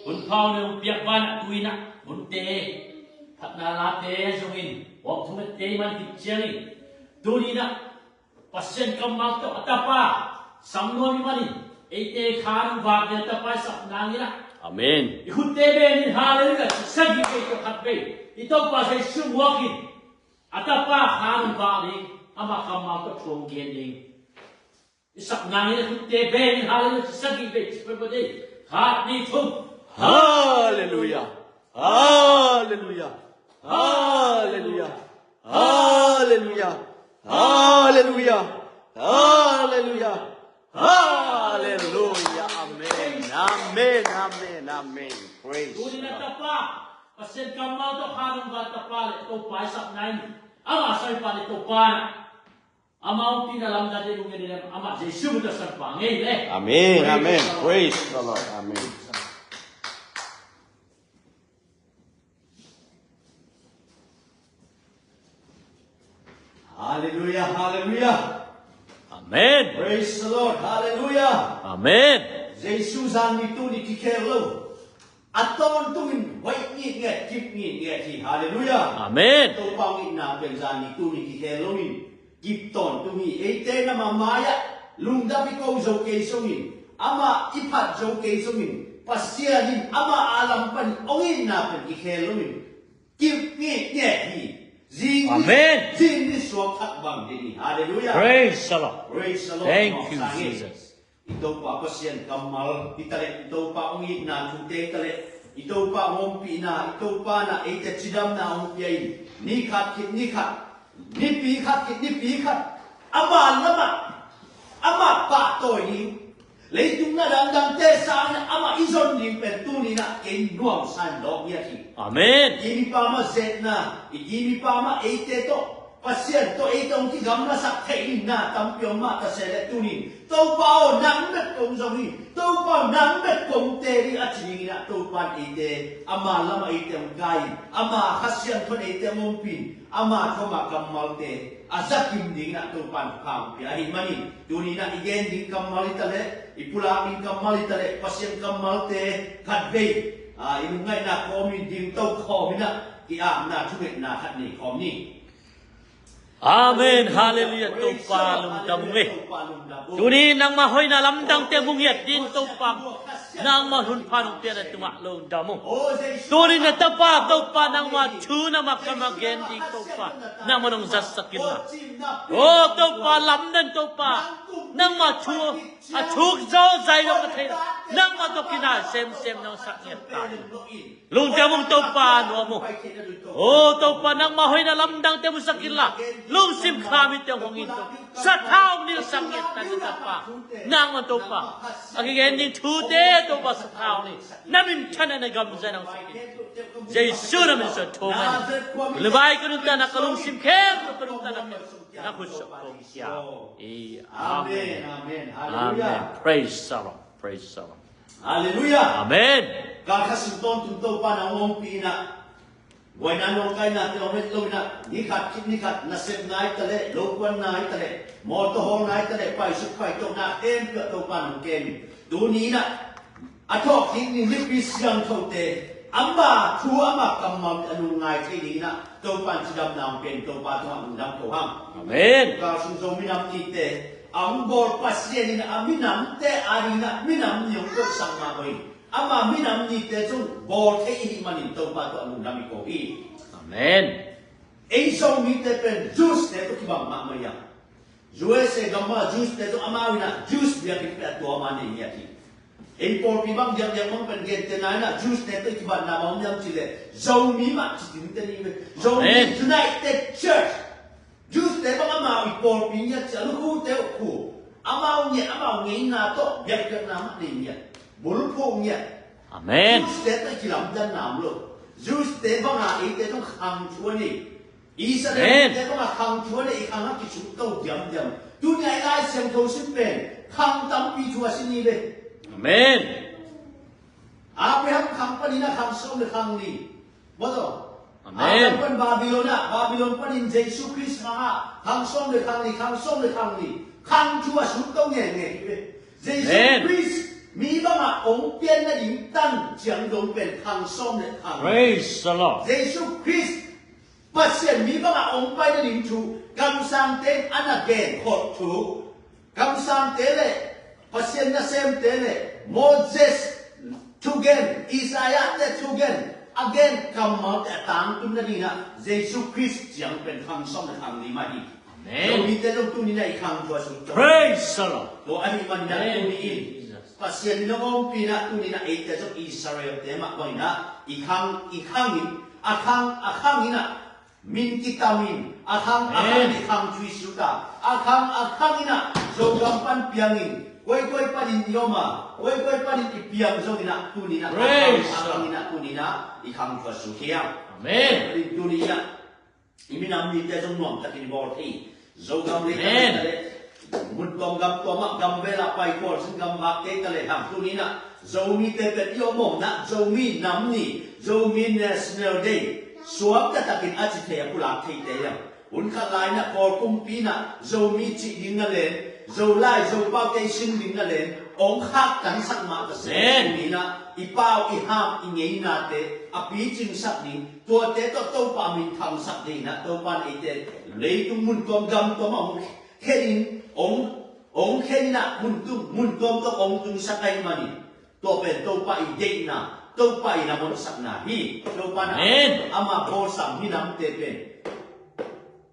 หุ่นเผาเนี่ยเปียกบ้านตุยนะหุ่นเตะทับนาลาเตะจงอินบอกทุกเตะมันติดเชียงตุยนะปัสเซนกำมังตัวอัตปาสังโนมิมันเอเตะขานุบากเดลตาไปสับนางนี่นะอาเมนหุ่นเตะเบนิฮาเลลูยาสักยิ่งไปตัวขัดไปอีตัวปัสเซนชุ่มวักินอัตปาขานุบากนี่อามาคำมังตัวทรงเกียนนี่สับนางนี่หุ่นเตะเบนิฮาเลลูยาสักยิ่งไปเป็นประเดี๋ยวขาดนี่ทุ่ม Hallelujah. Hallelujah. Hallelujah. Hallelujah. Hallelujah. Hallelujah. Hallelujah. Amen. Amen. Amen. Amen. Praise Tuloy na God. tapa. Pasel kamal to harang ba tapa ito pa sak nain. Ama say pa ito pa. Ama ang tinalam na din ng ganyan. Ama Jesus mo sa pangil eh. Amen. Amen. Praise the Lord. Amen. Hallelujah, hallelujah. Amen. Praise the Lord, hallelujah. Amen. Jesus ang nito ni Kikelo. Aton tuwin, wait ni nga, keep ni nga, hallelujah. Amen. Ito pangin na pensan nito ni Kikelo min. Gipton tumi, ete na mamaya, lungdabi ko zo kesongin. Ama ipat zo kesongin. Pasyahin, ama alam pan, ongin na pen Kikelo min. Keep ni nga, Amen. Hallelujah. Praise the Lord. Praise the Lord. Thank you, Jesus. Ito pa pasyan kamal itale ito pa ungit na tunte tale ito pa ngompi na ito pa na ite chidam na ungpiay nikat kit nikat nipikat kit nipikat ama lama ama pa to ni leitung na dang te sa na ama ison ni pentuni na kenuam san dog niya ki Amen. Igini pa ma zet na, igini pa ma ete to, pasyan to etong tigam na sa kain na tampiyong mata selet tunin. Tau pa o nang met kong zongi, tau pa nang met kong teri at siningin na tau pa ete, ama lama ete ang kain, ama kasyan to ete ang umpin, ama koma kamal te, asakim ding na tau pa kang piyahin manin. Tunin na igen ding kamal itale, ipulakin kamal itale, pasyan kamal te, kadbay. Inungay na komi dim tau komi na kiam na chungit na khat ni komi. Amen. Hallelujah. Tupa lumdam we. Tuni nang mahoy na lamdang te bungyat din tupa. Nang mahun panong te na tumaklong damo. Tuni na tapa tupa nang machu na makamagen di tupa. Nang manong sasakin na. Oh tupa lamdan tupa. Nang machu achuk zo zay lo katay na. Nang matokina sem nang sakit ta. Lung damong tupa no mo. Oh tupa nang mahoy na lamdang te mo sakila. Lung sim kami te hong ito. Sa taong nil sakit na tupa. Nang matupa. Ang ending today tupa sa taong ni. Namin chana na gamza ng sakit. Jesus namin sa tungan. Lebay ko nung tanak kalung sim kem. Kalung tanak nakusok ko siya. Amen. Amen. Amen. Praise the Lord. Praise the Lord. Hallelujah. Amen. Kakasinton tunto pa na umpi na. Buwan na nung kayo natin ulit lo na. Nikat nasip na itale. Lokwan na itale. Motohol na itale. Paisuk pa ito na. Empyo ito pa ng kem. Duni na. Ato kini lipis yang tote. Amba chua ama kamam anong ngai kini na. Ito pa sidam na ang pen. Ito pa ito ang undang tohang. Amen. Kasunso minam ite. Ang bor pasyen na aminam te arina minam yung ko sang makoy. Ama minam ni te so bor te ihimanin to pa to ang nami ko i. Amen. Ei so mi te pen juice te to kibang mamaya. Juice gamba juice te to amawi na juice biya ki pe to amani niya ki. Ei por pibang jam mong pen gen te na juice te to kibang na mong jam chile. Zo mi ma chitin te ni. Zo mi United Church. Just te bang amaw ipor pinya sa luhu te ku amaw ngay na to biak biak nama niya bulpo niya Amen. just te ta kilam dan namlo just te bang ai te tong khang chuani isa te bang khang chuani ikang ki chu to diam tu ngai lai sem to sin pen khang tam pi chua sin ni be Amen. Abraham khang pa ni na khang so le khang ni bodo Amen. Alam Babylon pa din Jesus Christ mga kangsong le kang ni, kang chua sutong ye. Jesus Christ มีบางอ่ะองค์เปียนนั่นหญิงตั้งเจียงลงเป็นทางส้มและทาง Praise the Lord. เยซูคริสต์ปัจเจียนมีบางอ่ะองค์ไปนั่นหญิงชูกำสังเตนอันนั้นเกนขดชูกำสังเตเลปัจเจียนนั่นเซมเตเลโมเสสทูเกนอิสายาเตทูเกนagain กำมาแต่ต่างตุนนั่นนี่นะเยซูคริสต์เจียงเป็นทางส้มและทางนี้มาดีเรามีแต่ลงตุนนี่ในอีกครั้งตัวสุด Praise the Lord. ตัวอันนี้มันนั่นตุนนี่ปัจเจียนน้องปีนะตุนนี่นะเอเตจอิสราเอลเตมะไว้นะอีกครั้งนี้อาครั้งนี้นะมินติตามินอาครั้งนี้ครั้งช่วยสุดาอาครั้งนี้นะโจกัมปันเปียงินไว้ปันอินโยมาไว้ปันอินเปียงโจนี่นะตุนนี่นะอาครั้งนี้นะตุนนี่นะอีกครั้งช่วยสุดเทียม Amen. ตุนนี่นะอีมินามนี่แต่จงน้อมตะกินบอลที่โจกัมเล็กมุดกำตัวมักกำเวลาไปโคลซึ่งกำมักเตะทะเลทำตัวนี้นะโจมีเตเป็นโยมนะโจมีน้ำนี่โจมี national day สวมจะตะกินอาจิเทียผู้หลักที่เตยอุ่นขัดลายนะพอกุมปีนะโจมีจิดินนั่นเลยโจไล่โจเป้าเตชิงดินนั่นเลยองค์ฮักกันสักมาตะเสนนี้นะอีเป้าอีห้ามอีเงี้ยนาเตอปีจึงสักนี้ตัวเตตัวโตปามินทำสักนี้นะตัวปานไอเตเลยตุ้มมุนกำตัวมังแค่นี้องค์แค่นี้นะมุนตัวองค์ตุ้งสักไอมานี่ตัวเป็นตัวไปเด็กนะตัวไปนะมันสักนาฮีตัวปานอามาโบสัมมินำเตเป็น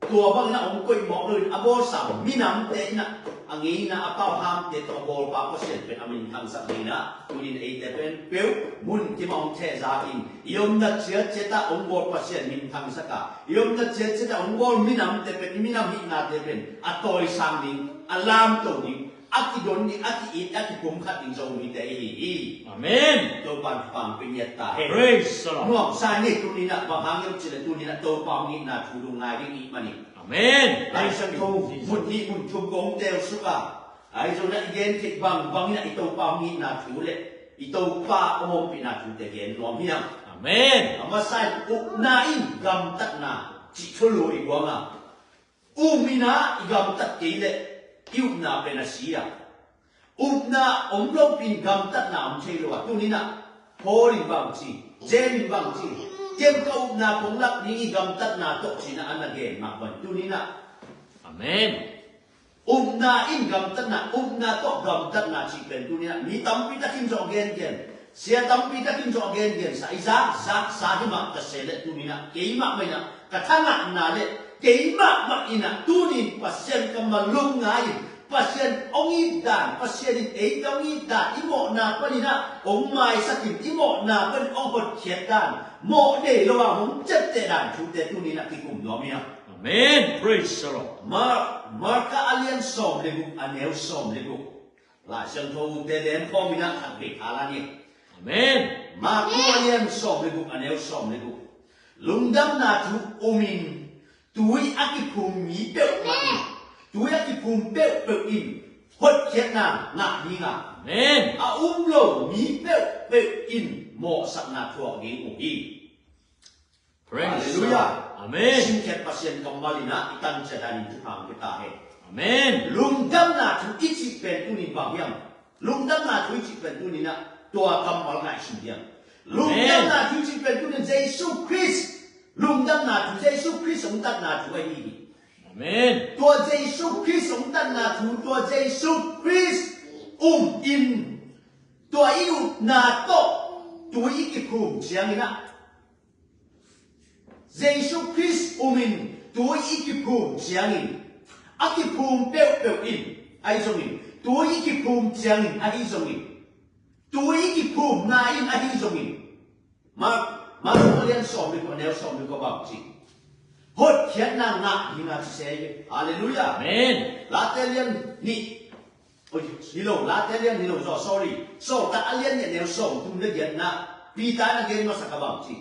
ตัวบางนะองค์ก็บอกเลยอาโบสัมมินำเตนะอันนี้นะอาเป้าห้ามเตตัวโบปาก็เสร็จเป็นอามินทางสักนี้นะตัวนี้ไอเตเป็นเปลวมุนที่มองเทซาอินยมนัดเชื้อตาองค์โบก็เสร็จมินทางสักกายมนัดเชื้อตาองค์โบมินำเตเป็นมินำมินาเตเป็นอัตโตยสังนี้อารามตัวนี้อักิดนนี้อักิอิดอักิกุมขัดอินโซมีเตอี Amen. ตัวปันฟังเป็นยตา Praise the น่ว Lord. งสายนี่ตัวนี้นะบางครั้งยังเจริญตัวนี้นะตัวปังนี้นะทูดงไงยิ่งอีมันนี่ Amen. ไอ้สังทูมุดนี้มุดชุบกงเตลสุกะไอ้ตัวนั้นเย็นทิบางนี่นะไอ้ตัวปังนี้นะทูเละไอ้ตัวป้าอมปีนะทูเตเย็นรวมพี่น้อง Amen. อามาใส่อุนาอินกำตัดนาจิตลุยกว่ามาอุมินาอีกำตัดกี่เละอิวนาเป็นอาชีพอุปนาองค์ลงปินกำตัดนาอมเชลวะตัวนี้นะพอริบังจีเจมิบังจีเกมเขาอุปนาคงรักนี้กำตัดนาตกสินะอันนั้นเกมมากกว่าตัวนี้นะ Amen. อุปนาอินกำตัดนาอุปนาตกกำตัดนาจีเป็นตัวนี้นะมีตั้มปีตะกินจอกเกนเสียตั้มปีตะกินจอกเกนสายซาที่มาแต่เสด็จตัวนี้นะเกย์มากไหมนะกระทั่งนาเล่เกย์มากอินะตัวนี้ปัสเซนกำมาลงไงpasien ongi dan pasien ini ongi dan imo na pani na ong mai sakit imo na pani ong hot khiat dan mo de lo wa hong chat te dan chu te tu ni na ki kum no mi na Amen. Praise the Lord. marka alien som le bu anel som le bu la sang tho te len kho mi na thang be ala ni Amen. ma ku alien som le bu anel som le bu lungdam na tu omin tui akipum mi pe maตัวยักษ์ภูมิเป๊ะเป๊ะอินหดเขียนนางหนักดีงา Amen. โลมีเป๊ะเป๊ะอินหมอสักนาทัวร์งี้อุบี Praise the Hallelujah. Lord. Amen. สิ่งแค่ปัสยันกำมาลีนะอีตันจะได้ยินทุกทางไปตาเห Amen. ลุงดำนาทุกอิจิเป็นตุนิบางยังลุงดำนาทุกอิจิเป็นตุนินะตัวกำมาง่ายสุดยังลุงดำนาทุกอิจิเป็นตุนิเยซูคริสต์ลุงดำนาทุกเยซูคริสต์องค์ตัดนาทุกไอ้นี่ Amen. ตัวเยซูคริสต์ทรงตั้งนาทูตัวเยซูคริสต์อินตัวอิวนาโตตัวอีกิภูมิเสียงนี่นะเยซูคริสต์อินตัวอีกิภูมิเสียงนี่อากิภูมิเปลวอินไอ้ตรงนี้ตัวอีกิภูมิเสียงนี่ไอ้ตรงนี้ตัวอีกิภูมินาอินไอ้ตรงนี้มาเรียนสอนดีกว่าแนวสอนดีกว่าแบบจริงหดเขียนนางนักยิงอาเซยฮาเลลูยา Amen. ลาเตเลียนนี่โอ้ยนี่โลลาเตเลียนนี่โลsorry แต่อเลียนเนี่ยแนวส่งทุ่มเลียนนะปีตายนะเกณฑ์มาสักบังจี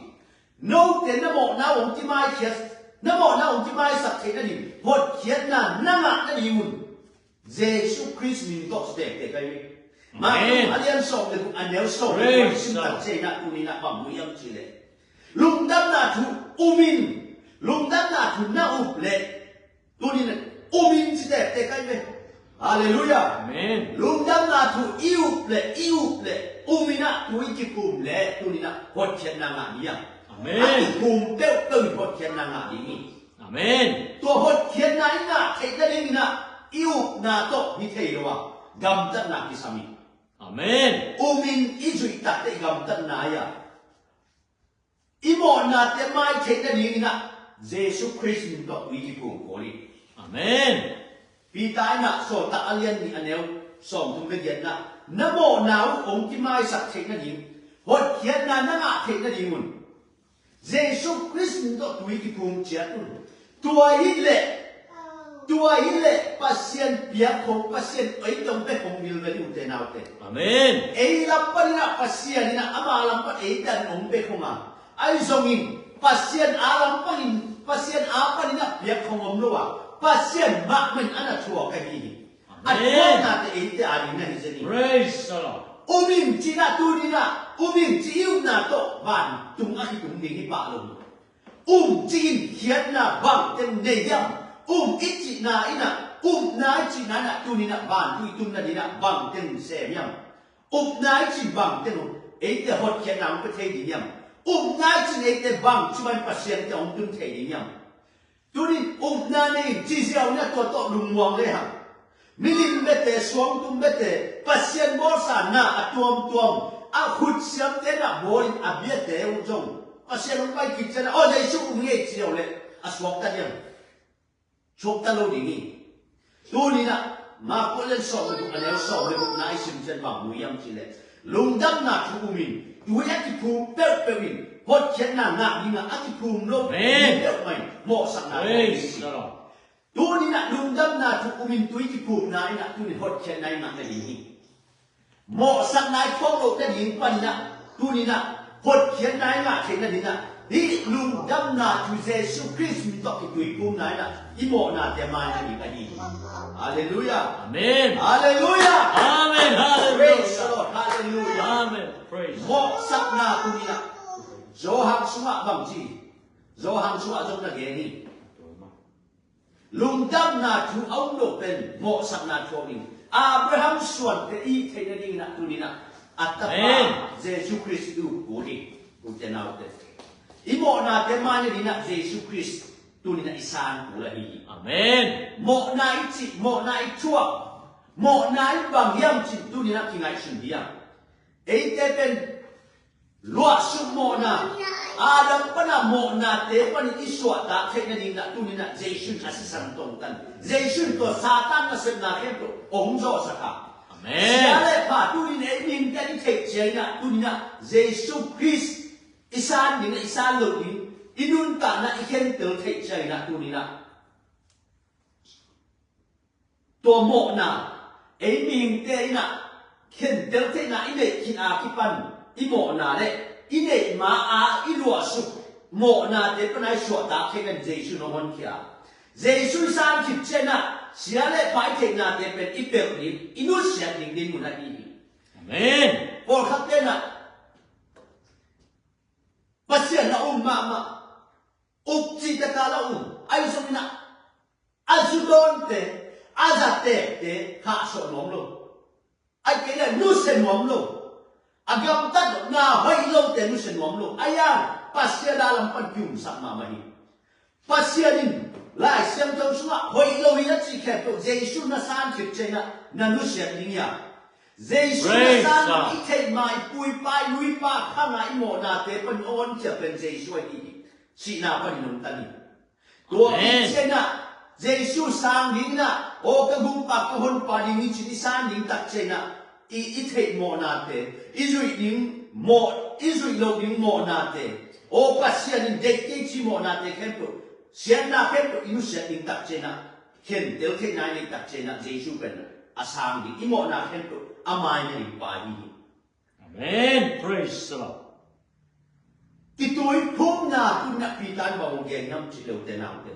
โน้ตเต็นน้ำหมอกน้าองค์ที่ไม่เขียนน้ำหมอกน้าองค์ที่ไม่สักเทนั่นนี่หดเขียนนางนั่งนั่นนี่หุ่นเยซูคริสต์มีตัวสเต็กเด็กไอ้มาอเลียนส่งเลยอันแนวส่งเลยซึ่งตัดเจนะตุนีนะบังมุยังจีเลยลุงดำนาทูอุมินลุงดันนาทุนนาอุบเล่ตัวนี้นะอุมินสิเด็กแต่ใครเว้ Hallelujah. Amen. Lung dam na thu iu le umina tu ikipum le tu ni na hot khian na nga ni ya. Amen. Ikipum peu hot khian na nga ni. Amen. Tua hot khian na nga thei na ni na iu na to ni thei lo wa gam ta na ki sami. Amen. Umin izui ta te gam ta na ya. Imo na te mai thei na ni na Jesus Christ ni to ikipum ko ni. Amen. Pi tai na so ta alien ni aneu som tum le yen na namo nau ong ki mai sak thei na ni hot khian na na nga thei na ni mun Jesus Christ ni to tu ikipum chia tu tua ile pasien pia khong pasien ai tong pe khong mil ve u te nau te Amen. ei lam pa ni na pasien ni na ama lam pa ei dan ong pe khong a ai zongin pasien a lam pa ni pasien a pa ni na pia khong om lo wa pasien ma men ana thua ka hi Amen. na te ei te ani na hi zeni Praise the Lord. Umim chi na tu ni na umim chi yu na to ban tung a ki tung ding hi pa lo chin hian na bang ten ne yam ichi na ina na chi na na tu ni na ban tu tum na ni na bang ten se yam na chi bang ten ei te hot khian nang pe thei di yam na chi ei te bang chu ban pasien te ong tum thei di yam tu ni na ne chi siao na to lung wang le ha Milim bete suam tum bete pasien bor sa na atuam a khut siam te na borin a bia te u jong pasien ong pai ki chana o dei su nge chiao le a suak ta diam chok ta lo di ni tu ni na ma ko len so du anel so le bu na sim chen ba mu yam chi le lung dam na thu min tu ya ki pu pe win hot chen na nga ni na a ki pu lo Amen. mai mo sa na Praise the Lord. tu ni na lung dam na thu umin tu ki pu na ina tu ni hot chen nai na na ni mo sang nai thong lo na ni pan na tu ni na hot chen nai na chen na ni na hi lung dam na tu Jesus Christ mi to ki tu pu na ina i mo na te ma na ni ka ni hallelujah Amen. hallelujah Amen. praise the Hallelujah. Lord hallelujah Amen. Praise. mo sang na tu ni na zo hang sunga bang ji zo hang sunga jong na ge ni lung dam na thu ông độ bên mộ sắc na thu mình Abraham xuân cái y thế này đi na tu đi na atapa Jesus Christ du cố đi cố tên nào thế ý mộ na thế mai đi na Jesus Christ tu đi na isan cố là gì Amen. mộ na ít chỉ mộ na ít chua mộ na ít bằng yam chỉ tu đi na khi ngày sinh đi à ấy thế bên lúa sum mộ na Adam pa na mo na te pa ni iswa ta khay na din na tu ni na Jesus asisan tong tan Jesus to Satan na sen na kem to ong zo sa ka Amen. Siya pa tu ni na nin ka ni khay siya na tu ni na Jesus Christ isan ni na isan lo din inun ka na iken tel khay siya na tu ni na to mo na ai ming te na ken tel te na ine kin a kipan imo na le ine ma a ilua su mo na te panai so ta khen Jesus no hon kia Jesus san kip chena sia le pai te na te pen ipel ni inu sia ding din mun ni Amen. por khat te na pasien na ma up chi ta ka la ai so na azudon te azate te kha so nom lo ai ke la nu sen nom lo agam tat na hoi lo te nu sen nom lo ayan pasya dalam pankyum sak mamahi pasya din lai siam tong sunga hoi lo ya chi khe to Jesus na san khip chena na nu sia ning ya Jesus na san i thei mai pui pai lui pa khanga i mo na te pan on che pen Jesus ai ki si na pan nong tani to i chena Jesus sang ding na o ka gum pa ka hon pa ding ni chi san ding tak chena i thei mo na te izui ding mo izui lo ding mo na te o pasya ding de ke chi mo na te khem to sian na khem to inu sia ding tak chena khen tel the na ni tak chena Jesus ben asang ding i mo na khem to amai ni pa hi Amen. Praise the Lord. ki tui phum na tu na pi tan ba mo ge ngam chi lo te na te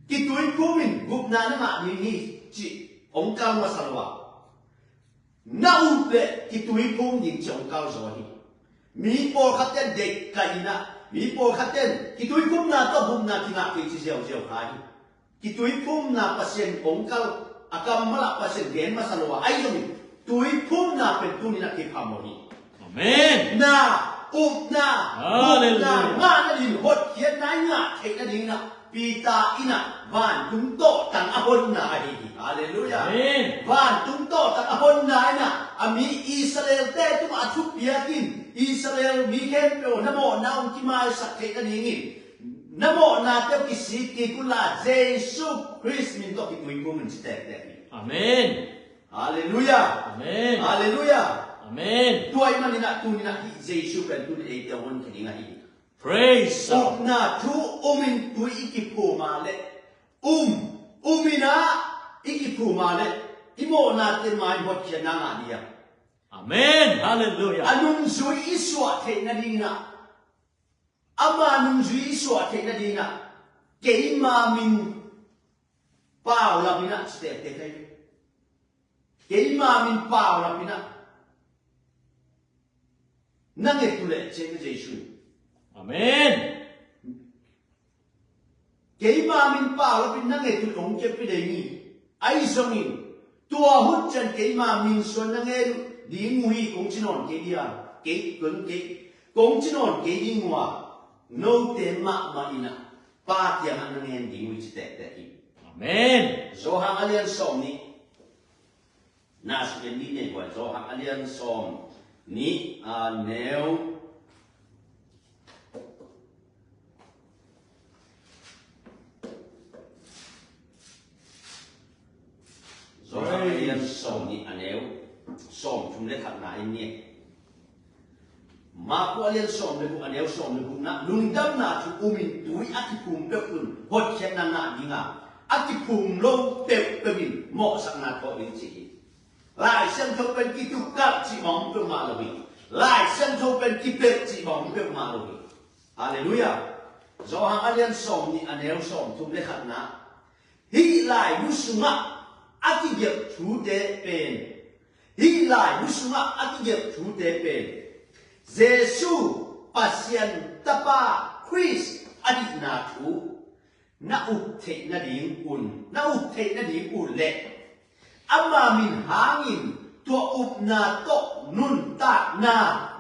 ki tui phumin gup na na ma ni chi ong ka ma salwa nau le ki tui phum ding chong ka zo hi mi po khat ten dek ka ina mi po khat ten ki tui phum na to bum na ki na ki chi zeu zeu ka hi ki tui phum na pasien ong ka akam malak pasien gen masalwa ai zomi tui phum na pen tu ni na ki phamoni Amen. na na Hallelujah. nga na din hot khian na nga thei na ding na pita ina van tum to tang ahon na hi hallelujah Amen. van tum to tang ahon na na ami Israel te tum athu piakin Israel mi khen pro namo na ong ki mai sak thei na ding namo na te ki si ki kula Jesus Christ min to ki kui ko min ste te Amen. hallelujah Amen. hallelujah Amen. tuai manina tu ni na hi Jesus pen tu ni te hon ki nga hi Praise God. na tu umin tu ikipu male umina ikipu male imo na te mai hot kia na nga dia Amen. Hallelujah. anung zui iswa te na dina ama nung zui iswa te na dina ke ma min pao la mina ste te kai ke ma min pao la mina nange tu le che ke Jesus Amen. cái mà mình bảo là mình năng nghe tụi ông chết cái đấy nhỉ ai giống như tua hút chân cái mà mình xuân năng nghe đi ngồi cũng chỉ nói cái gì à cái cũng chỉ nói cái gì ngoài nô tên mà ina ba tiếng anh năng nghe đi ngồi chỉ tẹt tẹt Amen. do hàng alien som ni na sự đi này gọi do hàng alien som ni nếu do alien som ni aneu som chúng lấy khát nãy nhé mà có alien som lấy cũng aneu som lấy cũng na lung đâm na chúng umin túi ác phum bẹo kun hot khen na na đi ngà ác phum lâu bẹo bẹo min mọ sang na có đến chỉ lại xem thâu bên kia tu cắt chỉ mong bẹo mà rồi lại xem thâu bên kia bẹo chỉ mong bẹo mà rồi hallelujah do hàng alien som ni aneu som chúng lấy khát na hi lại nu sunga aki yep thu de pen hi lai musunga aki yep thu de pen Jesu pasien tapa Christ adi na thu na up the na ding un na up the na ding un le ama min hangin tua up na to nun ta na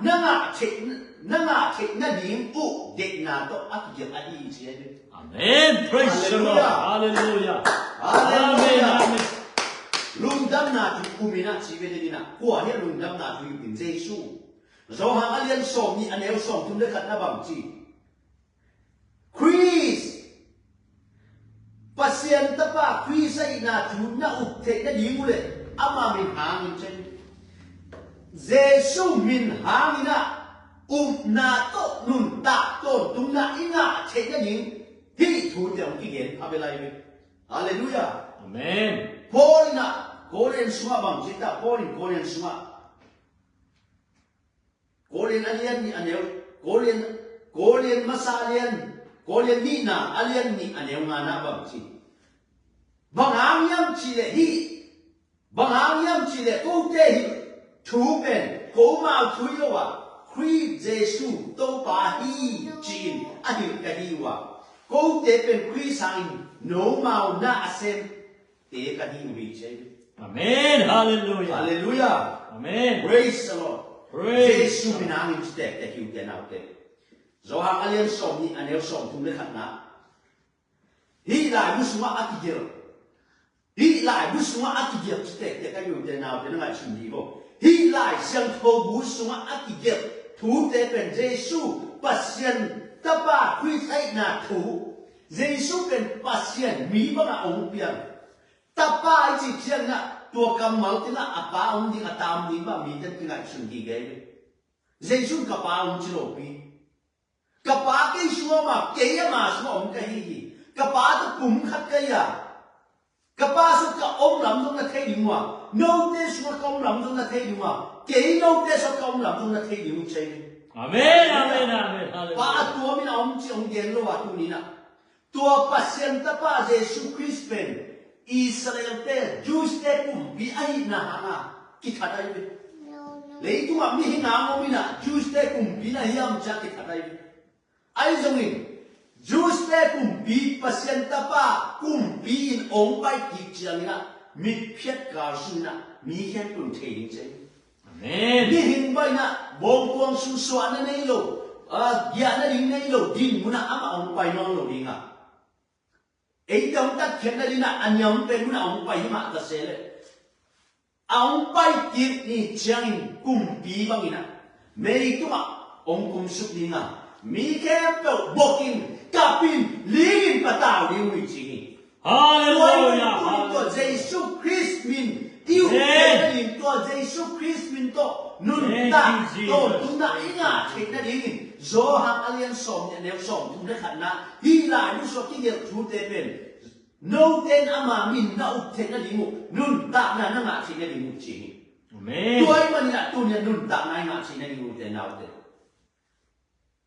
nga the na ding u de na to aki yep adi che Amen. Praise the Lord. Hallelujah. Amen. Amen. lung đâm na tu kumina chỉ về đây na của hiện lung đâm na tu in Giêsu do hàng alien som ni anh em som chúng để khát na bằng chi Chris pasien tapa Chris ay na tu na up thế na đi mule ama min hangin chen Giêsu min hangina na to nun ta to tung na inga thế na đi hi thu tiếng kinh nghiệm abelai hallelujah Amen. Paulina Korean sunga bang kita Korean sunga Korean alien ni aneu Korean masa alien Korean ni na alien ni aneu ngana bang chi bang angyam chi le hi bang angyam chi le ko te hi thu pen ko ma thu yo wa Christ Jesu to pa hi chin ahi ka hi wa ko te pen Christ sang no mau na asem te ka hi wi che Amen. Hallelujah. hallelujah Amen. praise the Lord Praise Jesu pinangin ste te hiu te nau te zo hang alien som ni aneu som thum le khat na hi lai bu sunga akigel hi lai bu sunga akigel ste te ka hiu te nau te ngai chun di bo hi lai siang tho bu sunga akigel thu te pen Jesu pasien tapa khui thai na thu Jesu pen pasien mi ba na ong pian tapa ai chi chiang na tua kam mal tina apa om ding atam ni ba mi ten tinga sun gi ge Jesu ka pa om chi lo pi ka pa ke suwa ma ke ya ma suwa om ka hi ka pa ta kum khat ka ya ka pa su ka om lam dong na thei ding wa no te su ka om lam dong na thei ding wa ke no te su ka om lam dong na thei ding che Amen. Amen. Amen. pa Hallelujah. tua mi na om chi om gen lo wa tu ni na tua pasien ta pa Jesu Christ pen Israel te Jews te kum bi ai na hana ki thadai be lấy tu mi hi na mo mi na Jews te kum bi na hiam cha ki thadai be ai zongin Jews te kum bi pasien ta pa kum bi in ong pai ki chiang na มีเพียรกาสุนะมีแค่ตุนเทียงใจ Amen. มีหินใบนะบงกวงสุสวนนั่นเองโลยานั่นเองนั่นโลดินมุนะอามาองไปนอนโลดิงะไอ้ตรงตัดเข็มนั่นนะอันยำเป็นมุนะองไปมาตัดเสเลยองไปกินนี่เชียงกุมปีบางอินะเมริกุมาองกุมสุดิงะมีแค่เปิดบอกินกับปินลีนปะตาวดิวิจินี Hallelujah. ตัวเยซูคริสต์มินอิวเทนินตัวเยซูคริสต์มินตัวนุนตาตัวตุนาอิงาเทนนั่นเองโจฮังอเลียนสมเนี่ยเดียวสมทุนได้ขันนะฮีลานุสกิเดียวทูเตเป็นโนเตนอามามินนาอุเทนนั่นเองนุนตานั่นงาเทนนั่นเองจีนี่ Amen. ตัวมันนี่ตัวเนี่ยนุนตานั่นงาเทนนั่นเองเตนเอาเต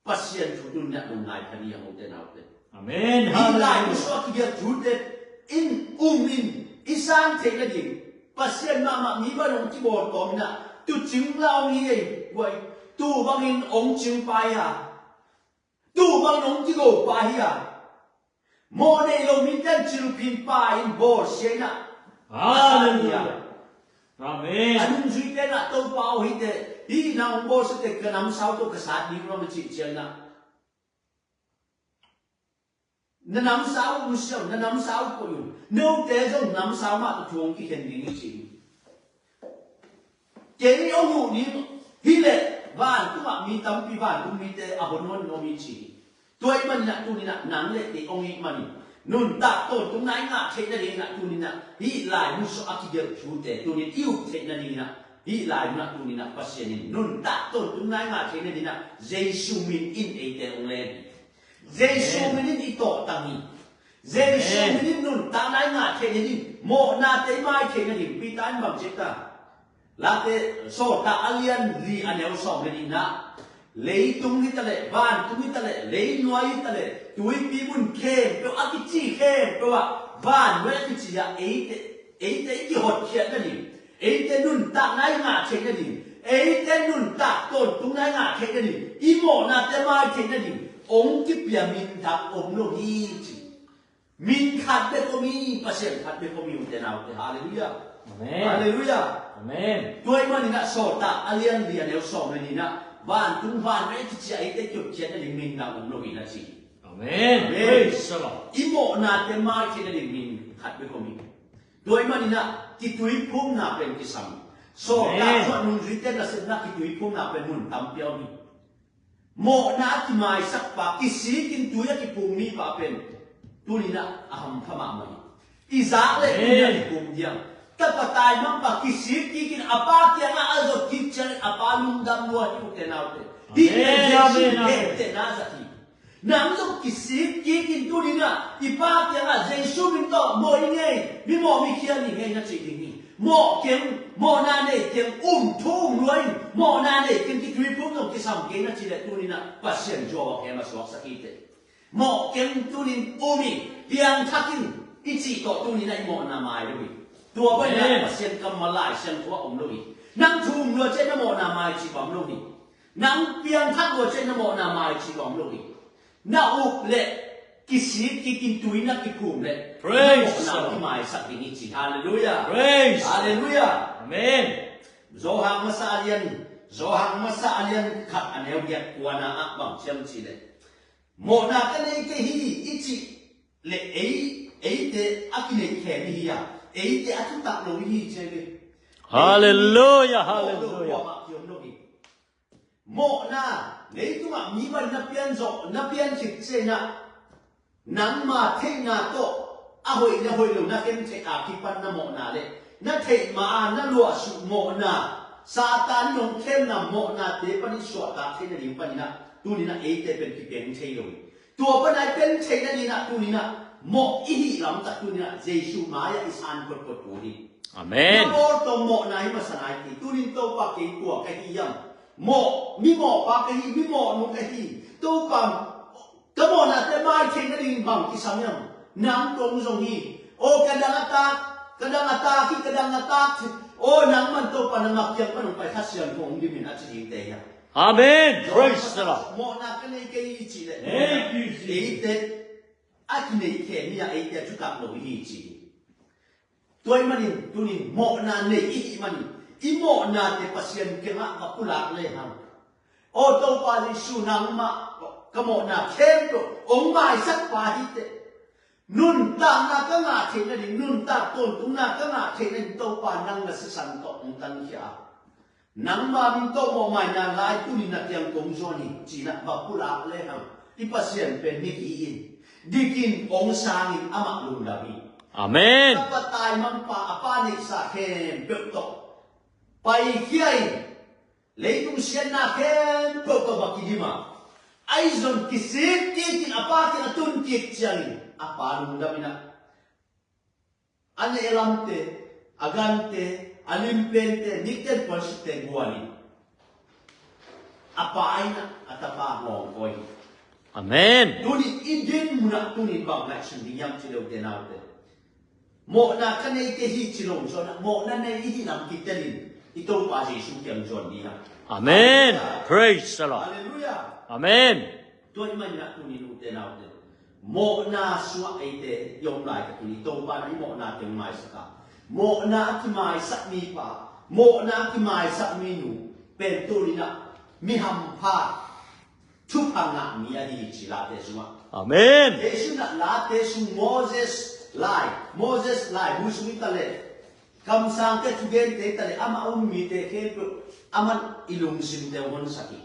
ปัสยันทุนเนี่ยนุนนายพันยังเตนเอาเต Amen. ฮีลานุ Hallelujah. สกิเดียวทูเตอินมินอิสานเทนนั่นเองปัสยันมามีบ้านองค์ที่โบสถ์บอกนะตุจึงเล่านี่ไว้ตู้บางอินองค์จึงไปฮะตู้บางองค์ที่โกไปฮะโมเดลมิตันจิลพินไปอินโบสถ์เชนะ Hallelujah. อัน Amen. นั้นจุดเด่นนะตัวเป้าหิตฮีน้องโบสถ์เด็กน้ำสาวตัวกษัตริย์นี่เราไม่จิตเจนะน้ำสาวมุสลิมน้ำสาวคนอยู่นู้นแต่จงน้ำสาวมาตัวทวงที่เห็นดีจริงเจนี่องค์นี้ฮิเลบ้านตัวมีตั้มปีบ้านตัวมีแต่อาบนวันโนมีชีตัวมันนะตัวนี้นะนังเล็กที่องค์นี้มันนุ่นตาต้นตรงไหนงาเทนนั่นเองนะตัวนี้นะฮีลายมุสอาคิเดียร์ชูเตตัวนี้อิวเทนนั่นเองนะฮีลายนะตัวนี้นะปัสเซนินนุ่นตาต้นตรงไหนงาเทนนั่นเองนะเจสุมินอินเอเตองเลนเจสุมินอินอิโตตังนี้เจสุมินอินนุ่นตาไหนงาเทนนั่นเองโมนาเตไม่เทนนั่นเองปีตานบังเจตาลาเตโซตาอาเลียนลีอันเอลสองเรนินะเลยตรงนี้ตะเลบ้านตรงนี้ตะเลเลยหน่วยตะเลตัวปีบุญเข้มตัวอากิจิเข้มตัวบ้านเวทิจิยาเอเตอีหดเขียนนั่นเองเอเตนุ่นตาไหนงาเทนนั่นเองเอเตนุ่นตาต้นตรงไหนงาเทนนั่นเองอีโมนาเตมาเทนนั่นเององค์ที่เปียมินทับองค์โลกีจิมินขัดเบโกมีเปอร์เซ็นต์ขัดเบโกมีอุเทนเอาเตฮาเลลูยา Amen. ฮาเลลูยา Amen. ด้วยมันนี่นะโซตาอาเลียนเดียนเอลสองนี่นะบ้านตุ้งบ้านไม่ที่จะไอ้เด็กจุดเชียนนั่นมินนะองค์โลกีนะสิ Amen. Praise the Lord. อีโมนาเตมาเชียนนั่นมินขัดเบโกมีด้วยมันนี่นะที่ตุยพุ่งนาเป็นกิสัมโซตาส่วนนุ่งจิตเตนะสินะที่ตุยพุ่งนาเป็นมุนตำเปียวมีโมนาที่มาสักปากกิสีกินตุยที่พุ่งมีปาเป็นตุนี่นะอาหมพม่ามันอิสาเลตุยที่พุ่งเดียงแต่ปตายมันปากกิสีกินอาปาเทียนะอาจจะกินเชนอาปาลุงดำวัวที่อุเทนเอาเตที่เป็นเจสุเทเตนาสักทีนังต้องกิสีกินตุนี่นะอีปาเทียนะเจสุมินโตโมยไงมีโมมีเขียนนี่ไงนะจริงนี่โมเก่งโมนาเนเก่งทุ่งรวยโมนาเนเก่งที่คุยพุ่งต้องกิสัมเก่งนะจริงตุนี่นะปัสเซียนจอแกมาสวกสักทีเตโมเก่งตุนี่มีเพียงทักินอีจีโตตุนี่นะโมนามาเลยตัวไปนะเสียนกำมาลายเสียนตัวองค์ลุยนังทุ่มรัวเจนโมนามาจีบองลุยนังเปียงทักรัวเจนโมนามาจีบองลุยนาอุกเละกิสีกินตุยนักกิคุมเละนาที่มาสักทีจีฮาเลลูยา Praise. ฮาเลลูยา Amen. โซฮังมาซาเลียนขัดอันเอวเดียกวานาอักบังเชียมจีเละโมนากันเองก็ฮีอิจิเละเอเตอักิเลแค่นี้ฮะเอเตอัตุตักโลฮีเจเละ Hallelujah. Hallelujah. โมนาเลยตัวมามีวันนับเปียนโซนับเปียนจิตเจนะนังมาเทนาโตอาหอยนะหอยลงนักเก็นเทอาคิปันนะโมนาเลยนักเทมานะลัวสุโมนาซาตานยงเข้มนะโมนาเตปนิสวดาเทนะลิมปนินะตัวนี้นะเอเตเป็นที่เป็นเทโลตัวปนัยเป็นเทนะนี่นะตัวนี้นะโมอีหิลำตัดตัวนี้นะเยซูมายาอิสานกดตัวนี้ Amen. โมตัวโมนายมาสนายที่ตัวนี้ตัวปักกิ่งตัวแค่ที่ยังโมมีโมปักกิ่งมีโมนุแค่ที่ตัวปั๊มก็โมนาแต่ไม่เทนะลิมบังที่สามยังน้ำตรงตรงนี้โอ้กระดังตาที่กระดังตาโอ้นังมันตัวปนังมักยังมันไปทัศเสียงของดิมินอาจจะยิงเตะ Amen. Praise the Lord. โมนากันในเกย์จีเลย Thank you, เอ Jesus. เตอักในเกย์นี่เอเตจุดกับโลหิตจี Tuai manin tunin mo na ne I manin imo na te pasien kenga kapulak le ham o to pa Jesu nang ma kamo na khem to ong mai sak pa hi te nun ta na ka nga the na ni nun ta ton tu na ka nga the na to pa nang na sa san to ong tan kya nang ma min to mo mai na lai tu ni na tiang kong zo ni chi na kapulak le ham I pasien pe ni ki in dikin ong sangin ama lung labi Amen. Kapatay man pa apani sa ken pekto. Pai kiai leitung sian na ken pekto makidima. Aizon kisip kitin apati atun kit siang apa damina. Ane elamte agante alimpente niken persite guani. Apa aina atapa ngongkoi. Amen. Tuni idin muna tuni bang na sendiyam silaw tenaute. Mo na kanay ke hi chilong so na mo na nay hi nam kitelin ito pa Jesu kyang John niya. Amen. Praise the Lord. Hallelujah. Amen. Toy man na kunin ute na ute. Mo na suwa ite yung lai ka tuni ito pa na mo na teng mai saka. Mo na kimai sak mi pa. Mo na kimai sak minu. Pentuli na mihampa. Tupang na niya hi chilate suwa. Amen. Yesu na late su Moses lai musumi tale kam sang te tugen te tale ama ummi te ke aman ilung sim te won saki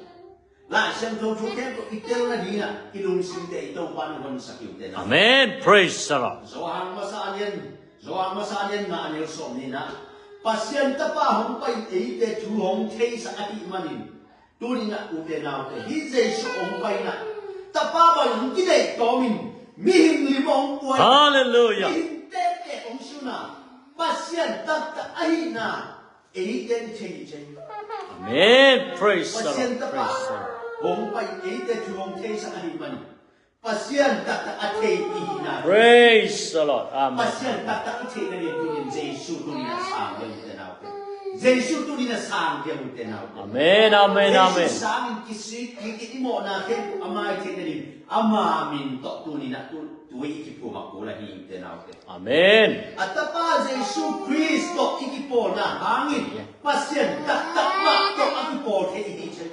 la sem to ke ko itel na dina ilung sim te ito pan won saki te na Amen. Praise the Lord. zohang masalien na anil som ni na pasien ta pa hong pai e te tu hong te sa ati manin tu ni na u te na te hi je su hong pai na ta pa ba yung ki dei to min Mihim limong buwan. Hallelujah. Mihim tete ong suna. Pasyan tata ahina. Eiten chay. Amen. Praise the Pasyan Lord. tapa. Praise the Lord. Hong pay eiten chuhong chay sa ahiman. Pasyan tata atay ihina. Praise the Lord. Amen. Pasyan tata atay na rin tunin Jesu tunin na sang yung tenaw. Jesu tunin na sang yung tenaw. Amen. Amen. Amen. Jesu sang kisik kikini mo na ken amay chay na rin. Ama min to tunin na tuwi ikipo makula hi tenaw. Amen. At pa Jesu Kristo ikipo na hangin. Pasyan tatakma to ikipo te ikichen.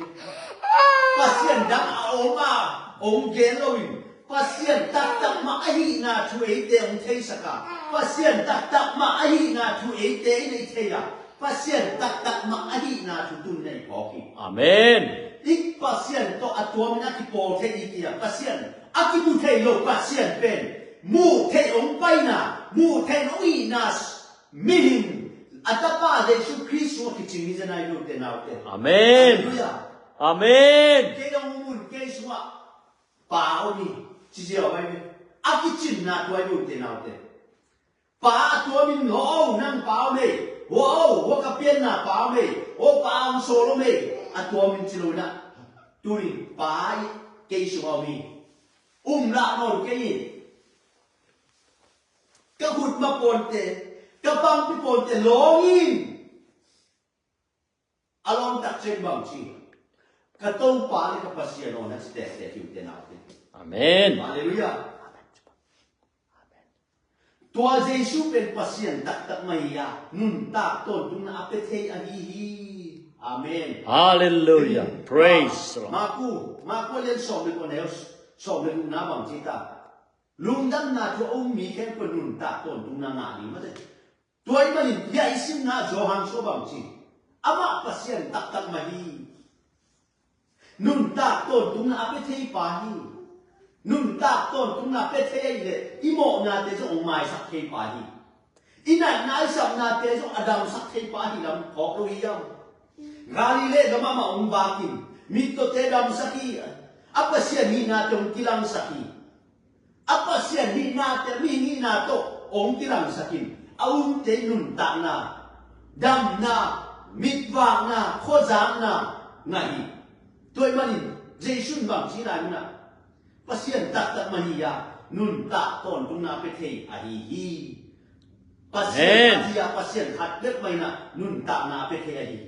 Pasyan dak oma ong gelowin. Pasyan tatakma ahi na tuwi te ong te saka. Pasyan tatakma ahi na tuwi te ine teya. Pasyan tatakma ahi na tutun na ipoki. Amen. Ik pasyan to atuam na kipo te ikiya. Pasyan akibutay lo pasyan pen. Mu te ong pai na, mu te ong inas, mihin. At pa Jesu Kristo kiching na ito tenaute. Amen. Hallelujah. Amen. Kaya umun kaya suwa pao ni sisiyaw ay akichin na tuwa ito tenaute. Pa tuwa min ho nang pao ni, wow wakapian na pao ni, o paong solo ni, at tuwa min silo na. Turin pa kaya suwa mi. Umla kaya kahut maponte, kapang piponte longin. Along taksen bangsi. Katong pali kapasyan o nagsteste yung natin. Amen. Hallelujah. Tua Jesu pen pasyan tak mahiya. Nun tak ton dung na apetay ahihi. Amen. Hallelujah. Praise the Lord. Maku lian sobi ko na sobi ko na bangsi ta. Lungdan na to ông mi khen ko nun ta ton tung na nga ni ma de toy malin ya isim na jo hang so bang chi ama pasien tak mahi nun ta ton tung na ape thei pa hi nun ta ton tung na pe thei le imo na te so ong mai sak thei pa hi ina na sak na te so adam sak thei pa hi lam ko ro hi yam gali le ga ma ong ba kin mit to te dam saki apa sia ni na tong kilang saki apa siya ni na to ong kilang sakin aun te nun ta na dam na mitwang na khozang na ngai toy manin Jesu bang sila na pasien tak maniya nun ta ton tung na pethe ahi hi pasien pasien hat let mai na nun ta na pethe ahi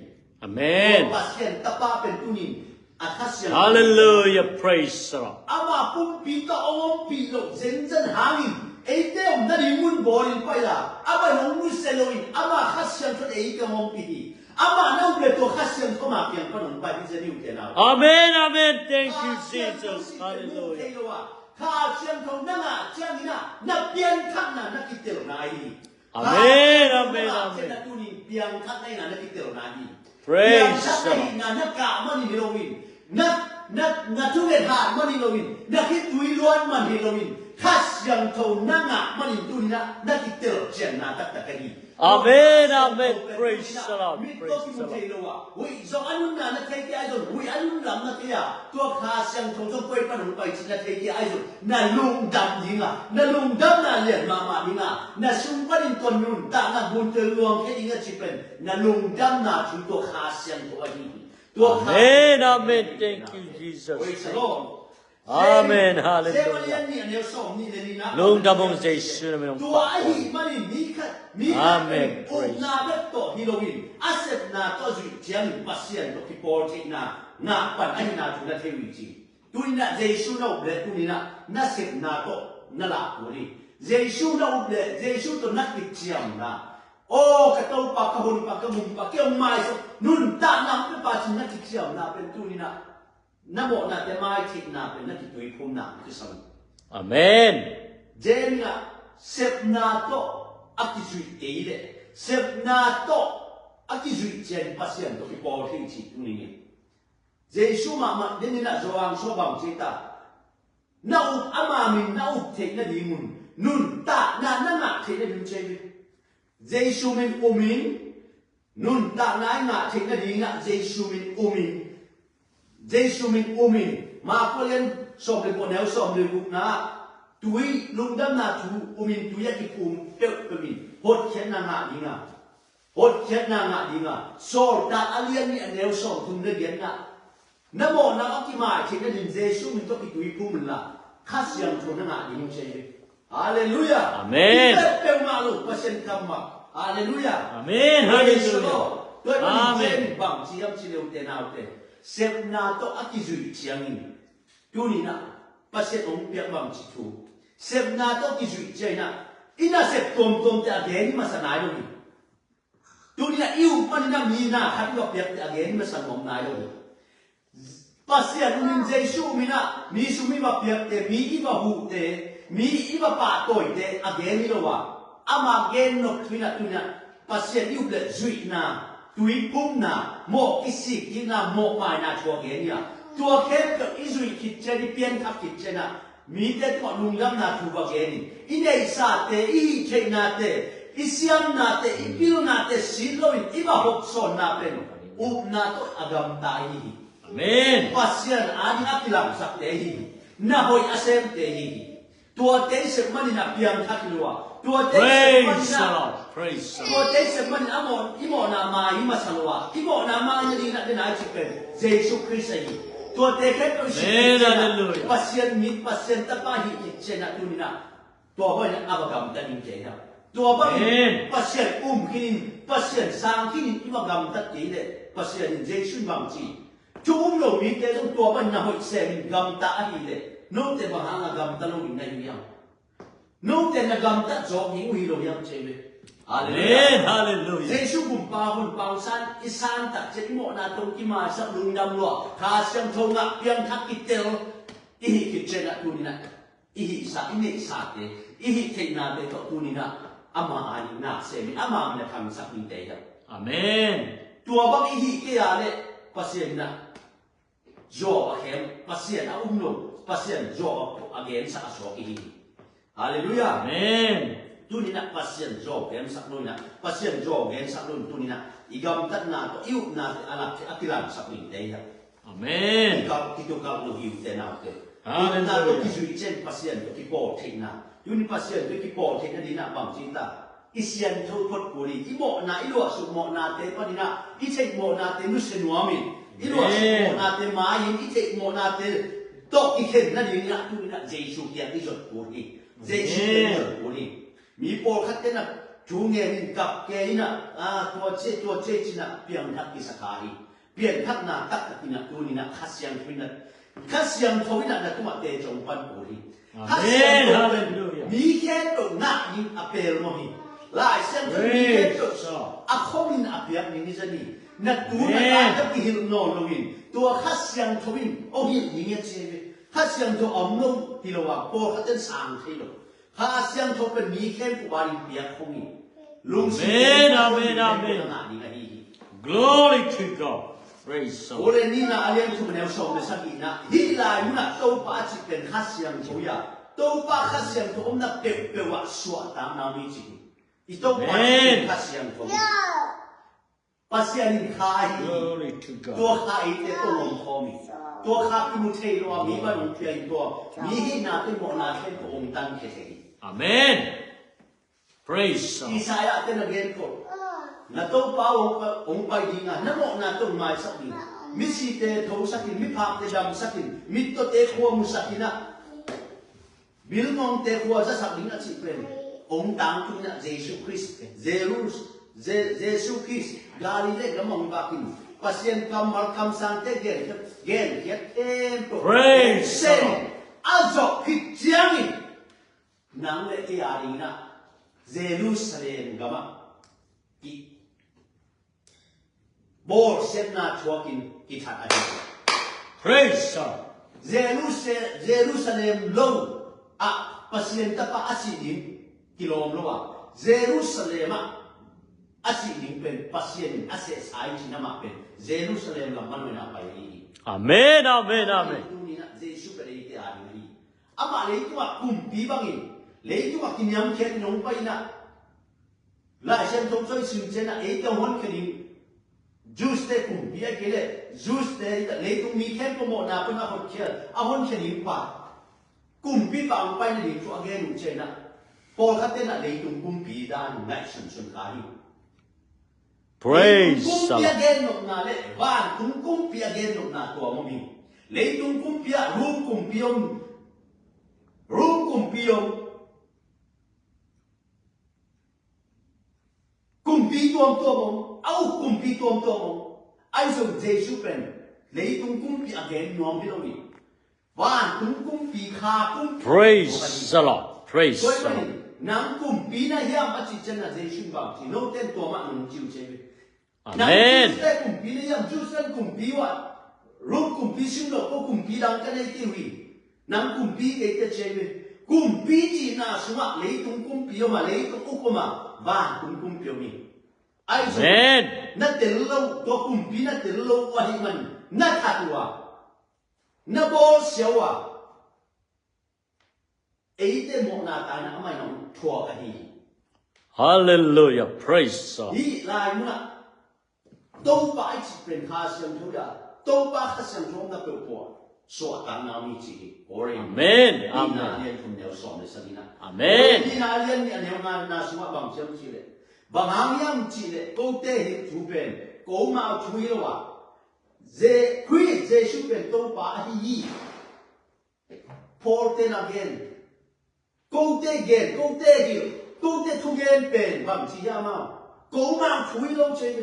Amen. pasien tapa pen tunin Hallelujah. Praise the Lord. Ama pumpi to ong pilo zen hangin ate om na di mun borin pai la aba nong mu seloin ama khasian thot ei ka mong pi ama nong le to khasian ko ma pian pa nong pai je ni u te na Amen, amen. Thank you, Jesus. Hallelujah. khasian thong na nga chiang ina na pian khak na kitel na hi Amen, amen, amen. na tu ni pian khak na kitel na hi Praise the Lord. Na ka man ni Halloween. Na tu le ha man ni Halloween. Na ki tui luan man ni Halloween. Khas yang thau na nga man ni tu ni na ki tel chen na tak tak ni. Amen, amen. Praise the Lord. Praise the Lord. Wi zo anun na thai ki ai zo. Wi anun lam na ya. Tu khas yang thau zo koi pa nu pai chi na thai ki ai zo. Na lung dam ni nga. Na lung dam na le ma ni nga. Na sung pa din kon nun ta na bun te luang ke dinga chi pen. Na lung dam na chu tu khas yang thau ai. Amen, amen. Thank you, Jesus. Praise the Lord. Amen, hallelujah. Lung damong Jesu na minong Amen. Praise. Asep na to zui jiang pasien to kipor na nga pan ai na tu na thewi chi. Tu na Jesu na ble tu na sep na to na la ko ni. Jesu na ble Jesu to na ki chiam na. O katau pa kahun pa kamum pa ke mai so nun ta na pe pa chin na ki chiam na pen tu ni na. Namo na te mai chi na pe na ki tui phum na ki sam. Amen. Jen na sep na to aki zui te de. Sep na to aki zui chen pasien to ki por thing chi tu ni. Jesu ma den na zo ang so bang chi ta. Na u ama min na u te na di mun. Nun ta na nga te na dim che. Jesu min umin. Nun ta na nga te na di nga Jesu min umin. Jesu min umin ma ko len som le ko neu som le buk na tui lung dam na tu umin tu ya ki pum pe pe min hot chen na nga dinga hot chen na nga dinga so ta alien ni neu som tum le gen na namo na ki ma che na din Jesu min to ki tui pum la khas yang tu na nga ding che hallelujah Amen. pe ma lu pasen kam ma hallelujah Amen, hallelujah. Amen bang chi am chi le te na te sep na to aki zui chiang ni tu ni na paset ong piak bang chi thu sep na to ki zui chai na ina sep tom te again ni masanai lo ni tu ni na iu man na mi na hat lo piak te again ni masan mong nai lo ni pasia nun Jesu mi na mi su mi ba piak te mi i ba hu te mi i ba pa toi te again ni lo wa ama again no tu na pasia iu le zui na tui pum na mo kisi kina mo mai na chua gen ya tua kem to izui kitche di pian thap kitche na mi te to lung lam na tu ba gen ni inei sa te I che na te isiam na te ipil na te silo i ba hok son na pen up na to agam ta hi Amen. pasian adi apilam sak te hi na hoi asem te hi tua te se mani na pian thak luwa tua te se Praise mani the na Lord. Praise the Lord. Tua te se mani amo imo na ma ima salwa imo na ma ni na dena chipen Jesu Christ ai tua te ke to Amen, hallelujah. pasien mit pasien ta pa hi kitchen na tunina tua hoi na abagam ta ning ke na tua ba Amen. pasien kinin pasien sang kinin ibagam ta ti le pasien Jesu bang chi chum lo mi te jong tua ba na hoi se min gam ta hi le no te ba hanga gam ta lo ni na yang no te na gam ta zo hi wi lo yang che me Amen, hallelujah. Jesu bum pa hun pa san isan ta che mo na tong ki ma sa lung dam lo kha siang thong nga piang thak ki tel I hi ki che na tu ni na I hi sa ini sa te I hi te na be to tu ni na ama ani na se mi ama na tham sa ni te ya Amen. tua bang I hi ke ya le pasien na jo a hem pasien a no pasien jo again sa so I hi hallelujah Amen. tu ni nak pasien jo kem sak lu na pasien jo gen sak lu tu ni na igam tat na to iu na anak akilan sak ni te ya Amen. ka kitu ka lu hiu te na te Hallelujah. na to ki zui chen pasien to ki po te na tu ni pasien to ki po te na di na bang cinta isian tho phot ko ni imo na ilo su mo na te pa ni na I che mo na te nu se nu amin ilo su mo na te ma yin I che mo na te to ki ken na ni na tu ni na Jesu ki ti jot ko ni Jesu ki jot ko ni mi por khat te na chu nge min kap ke ina tua che china piang thak ki sakari pian thak na tak tak ina tu ni na khasyang twin na ข้าเสียงทวินันตัวเตจงปันปุริ Amen. ข้าเสียงทวิน Hallelujah. มีแค่ตัวหน้ายิงอเปลมหิลายเสียงทวินมีแค่ตัว Praise God. อาคมินอเปียกนี่จะนี่นัดตัวนัดอาจจะกินโนลวินตัวข้าเสียงทวินโอ้ยิงยิงเสียงข้าเสียงตัวอมนุ่มที่เราว่าโปรข้าจะสั่งที่เราข้าเสียงทวินมีแค่ผู้บริเปียกคงนี่ลุงสิ Amen. Amen. Amen. Glory to God. Praise โอ God. เลนี่นะอาเลียนทุกแนวส่งในสักอีนะฮิลายมุนะตัวป้าจิเป็นข้าเสียงตัวยาตัวป้าข้าเสียงตัวอมนักเก็บเปว่าสวดตามนามิจิอีตัวป้าเป็นข้าเสียงตัวป้าเสียงนี่ข้าอี Glory to ตัว God. ข้าอีแต่ตัวลงคอมีตัวข้าพิมุเทโลมีบ้านมีเพียงตัวมีให้นาเป็นหมอนาเป็นตัวองค์ตั้งเฉย Amen. Praise อี God. สายะเป็นนักเรียนคนนาตัวป้าองค์ไปดีงานนั่นหมอนาตัวมาสักดีมิสิเตโทสักินมิพักเตดำสักินมิตโตเตขัวมุสักินะบิลมองเตขัวจะสักดินะสิเป็นองค์ตังตุนะเยซูคริสต์เยซูคริสต์กาลิเลกละมองบักินปัสเซียนคำมัลคำสังเตเกลเฮียเต็มตัว Praise เซนอัลจอกพิจยังอินังเลที่อารีนะเยรูซาเล็มกามะกิบอลเซนนาชัวกินกิทัดอารี Praise God. เยรูซาเล็มโลอะปัสเซียนตะปะอาศิดินกิโลมโลอะเยรูซาเล็มอะอาศิดินเป็นปัสเซียนอาเซสไอจินามาเป็นเยรูซาเล็มละมันไม่น่าไปเลย Amen. Amen. Amen. ตรงนี้นะเยซูเป็นที่อารีอามาเลยตัวกุมปีบังอินเลยตัวกินยำเค็มลงไปนะลายเส้นตรงช่วยสิ่งเจนะตัวหันแค่นี้จูสเตกุมปีอะไรเลยจูสเตเลยตัวมีแค่ตัวหมดนะเป็นอาหารเคียอาหารแค่นี้ป่ะกุมปีบังไปในตัวเกนุเจนะพอเขาเต้นเลยตัวกุมปีด้านไหนสุนการี Praise กุมปี God. เกนลงนาเลยบ้านกุมปีเกนลงนาตัวมันมีเลยตัวกุมปีรูปกุมปีรูปกุมปีกุมปีตัวมงเอากุมปีตัวมงไอ้ส่วนเจสุเป็นเลยตุงกุมปีอเกนน้อมพี่น้องนี่บ้านตุงกุมปีขากุม Praise the Lord. Praise สวย the ไหม Lord. นังกุมปีน่ะยามอจิตเจนะเจสุบางทีโน้ตเต้นตัวมันนุ่งจิ๋วเจวินัง Amen. จูสเต้กุมปีน่ะยามจูสเต้กุมปีว่ารูปกุมปีชิมโลก็กุมปีดังกันไอ้ที่วินังกุมปีเอเตเจวิกุมปีจีน่าสมัครเลยตุงกุมปีมาเลยตุงอุปมาบ้านตุงกุมปีมีไอ้ส่วน Amen. นั่นเตลโลตัวกุมพีนั่นเตลโลวะฮิมันนั่นขัดวะนั่นบอลเสียวะไอ้เตมองหน้าตานะไม่น้องทัวร์กันฮี Hallelujah. Praise God. ฮีลายมุนะตัวป้าจิเป็นข้าเสียงทุกอย่างตัวป้าข้าเสียงทุกอย่างเป็นปัวสวดตามนามิจิโอเรน Amen. นี่นา Amen. เรียนคุณเดียวสอนในสันนินะ Amen. นี่นาเรียนเนี่ยแนวงานนาสมัครบางเสียงจีเลยบางหางยังจีเลยกูเตะถูเป็นกูมาช่วยแล้ววะเจคริสเจสุเป็นตัวป้าฮีพอเตนagain กูเตะเกนกูเตะกิลกูเตะทุกเกนเป็นบางทียามากูมาช่วยแล้วใช่ไหม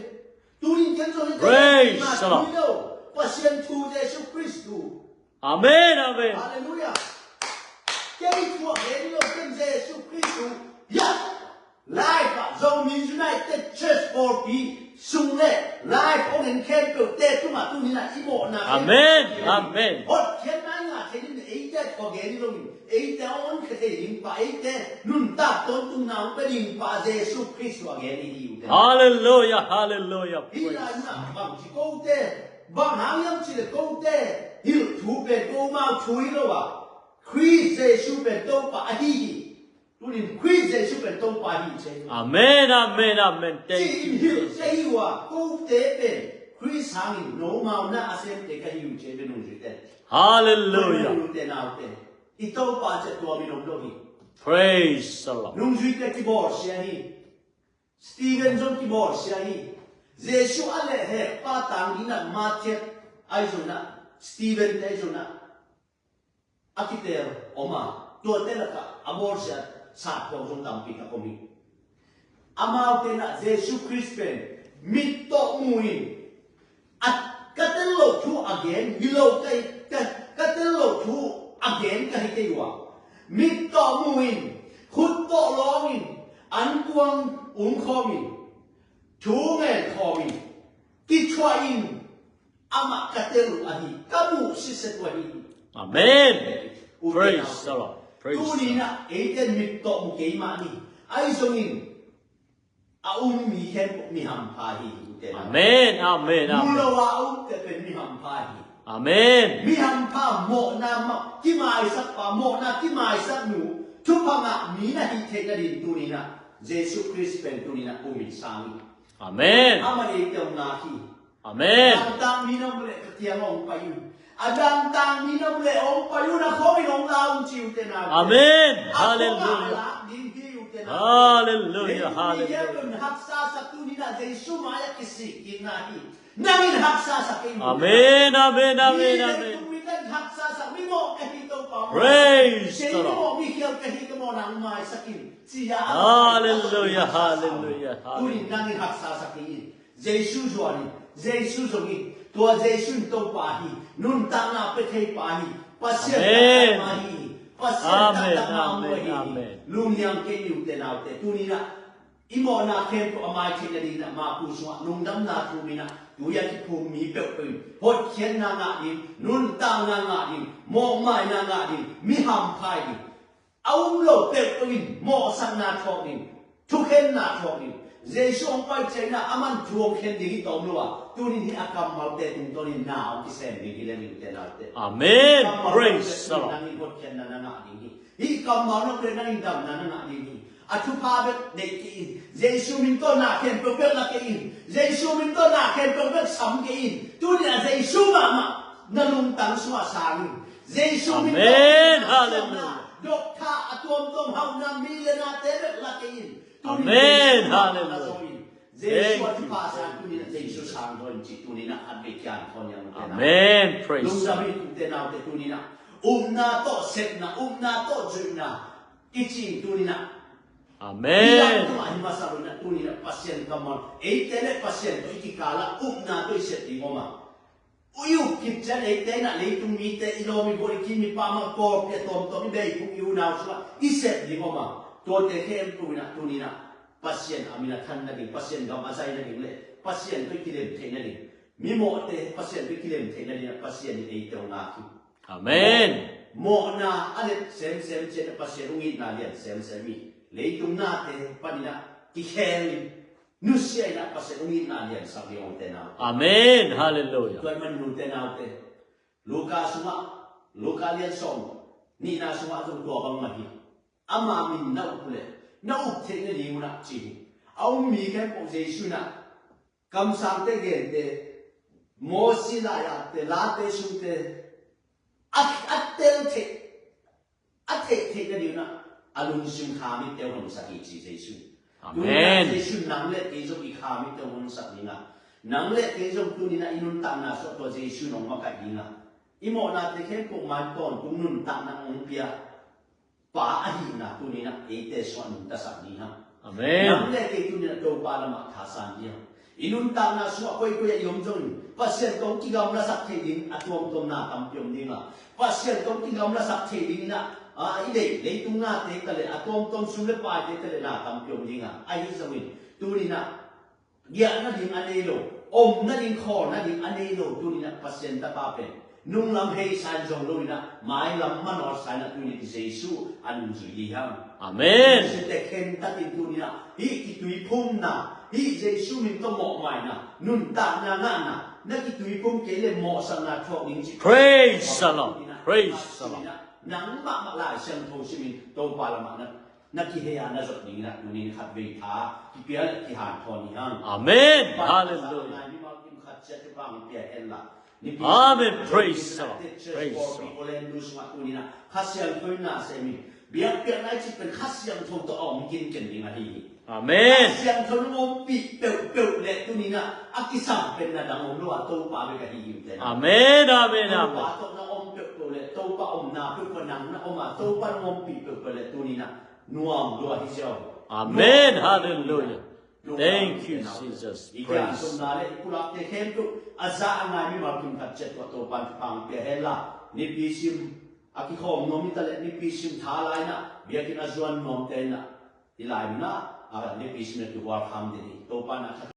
ตัวนี้กันจนมาช่วยแล้วว่าเสียงทูเจสุคริสต์ Amen. Amen. ฮาเลลูยาเจ้าตัวเห็นแล้วเป็นเจสุคริสต์ยัดไลฟ์อะจงมียูไนเต็ดเชิร์ชฟอร์ปีสุงเล่ไลฟ์องค์เห็นแค่เปิดเตะตัวมาตัวนี้นะอีโมนะ Amen. Amen. ฮอดแค่นั้นอะแค่นี้ไอ้เจ้าตัวเห็นลงไอ้เจ้าอันแค่เห็นป่าไอ้เจ้านุ่นตาต้นตุ้งน้ำเป็นยิงป่าเจสุคริสต์ว่าเห็นนี่อยู่ Hallelujah. Hallelujah. อีไล Praise. น์นะบางทีกูเตะบางหางยังจีเลยกูเตะฮิลทูเป็นกูมาช่วยแล้ววะคริสเจสุเป็นตัวป่าฮีตัวนี้คริสเจสุเป็นตัวป่าฮีใช่ Amen. Amen. Amen. จี Thank น you. ฮิล Jesus. ใช่ว่ากูเตะเป็นคริสหางโนมาหน้าเซมเตะกันอยู่ใช่เป็นนุ่งจุดเตะ Hallelujah. นุ่งเตะนาวเตะอีตัวป่าจะตัวมีนมโลหิ Praise the Lord. นุ่งจุดเตะที่บอร์เสียฮีสตีเวนจงที่บอร์เสียฮีเจสุอะไรเหรอป้าต่างดินะมาเจ็ดไอ้ส่วนน่ะสตีเวนไอ้ส่วนน่ะอาคิเตอร์ออกมาตัวเตละกะอบอร์เสียสาดตัวจงตามปีกับผมอีอามาเอาเตนะเจสุคริสต์เป็นมิตรมุยอัดกัตเตลโลทู again ฮิโลกั ก็เตลกทูอักเกนกันให้เตว่ามิดต่อมูอินขุดต่อร้องอินอันกวางคอมินทูเงินคอมินกิจวัยอินอามากัตเตลุอาฮีกัมูสิสตัวฮี Amen. Praise the Lord. Praise tu the ni Lord. na eten mit to mu ke ma ni ai zongin a mi hen mi ham pha hi te na Amen. Amen. mu lo Amen. wa te pen mi ham pha hi Amen. mi ham pha mo na ma ki mai sak pa mo na ki mai sak nu thu pa nga mi na hi the na din tu ni na Jesus Christ pen tu ni na u mi sang Amen. ama le te na hi Amen. tang mi no le ka tiang ong pa yu Adam tang mi no le ong pa yu na kho mi ong la ong chiu te na Amen. Hallelujah. Hallelujah. Hallelujah. Hallelujah. Amen. Amen. Amen. Amen. Praise the Lord. Hallelujah. Hallelujah. Hallelujah. Amen. Amen. Amen. Lunyang kenyu tenaute tunina imo na kempo amai kenadina ma kuswa nungdam na tumina tuya ki pumi pepin hot khen na nga din nun ta nga din mo mai na nga din mi ham phai din aum lo pepin mo sang na thokin thu khen na thokin jesu ong pai chena aman thuong khen di tom lo tunin hi akam maute tung tonin na ki sem ni hilen tenaute Amen. Praise the Lord. nang hot khen na nga din hi kam ma no le nang dam na nga din Atu pabet dekin, Jesu minto na ken pepet la kein, Jesu minto na ken pepet sam kein. Tu ni Jesu mama nalungtang suasangin. Jesu minto. Amen. Hallelujah. Dokta atom tom hau na mile na tebet la kein. Amen. Hallelujah. Jesu atu pasan tu ni Jesu sang don ci tu ni na abekian kon yang tena. Amen. Praise Lung the Lord. dami tu tena tu ni na. Na to set na to juna. Ichi tu ni na. Amen. Tuhan masalah nak tu ni nak pasien kamu. Tele pasien tu ikikala na tu seti ngoma. Uyu kitchen nak leitung mite ilomi bori kimi pama por ke tom bei pung yu na sua iset di ngoma. To te kem tu ni nak pasien amina than na ding pasien gam asai na ding le. Pasien tu kilem the na ding. Mimo te pasien tu kilem the na ding pasien ni te ngaki. Amen. Mo na alet sem chen pasien ungit na lian sem mi. Leitung natin panina kikhelin nusya ina pasenungin na yan sa liyong tenaw. Amen. Hallelujah. Tuan man nung tenaw te. Luka liyan song. Ni na suma itong tuwabang mahi. Amamin na upule. Na upte na liyo na chihi. Aung mikan po Jesu na. Kamsante gente. Mo sila yate. Late sute. At tel te. At te na liyo na. Alun siyong kami teo ng sakit si Jesu. Amen. Jesu nang let Jesu ikami teo ng sakit nga. Nang let Jesu tunin na inuntang na so to Jesu nung makahinga. Imo natin kaya kung manton kung nuntang na umpia paahin na tunin na ete so anunta sa niya. Amen. Nang let kaya tunin na daw para makasan niya. Inuntang na so ako'y kuya yung dyan. Pasyan kong kigam na sakit din at huwag tong nakampyong din nga. Pasyan kong kigam na sakit din na Ide, leitung natin kali atom tom sulit pa ite kali na kampiyon din nga. Ay isawin, tuli na, giya na din anelo, na din ko na din anelo, tuli na pasyenta papen. Nung lamhay san jong tuli na, may lamman o sana tuli ti Jesu, anong zuliham. Amen. Sete kenta din tuli na, kituy pum na, Jesu minto mo may na, nunta na nga na, nakituy pum kele mo sa na chokning si Praise the Lord. Praise the Lord. Nang maklay siyang simin to para nakihiya na sa nila nunin hatbay ta kipiyal kihan to niyang. Amen. Hallelujah. Amen. Praise the Lord. Praise the Lord. Kasiyang ko na sa amin. Biyak na ipin kasiyang to to ang kin nga hihi. Amen. Kasiyang to nung pew let to nina akisang pen na dangong luwa to pa ka hihi. Amen. Amen. Amen. Tâu pa om na pu pa nang na oma tâu pa ngom pi pu pa le tu ni na nuam lo hi siao. Amen. Hallelujah. Thank you, Jesus. Ika Praise. som na le pulak te khem tu aza angai mi ma kim khat chet ko to pan pang pe hela นิพิชิมอากิโคมนมิตะเลนิพิชิมท้าลายนะเบียกินอาจวนนมเตนะที่ลายนะนิพิชิมตัวความดีโตปานะ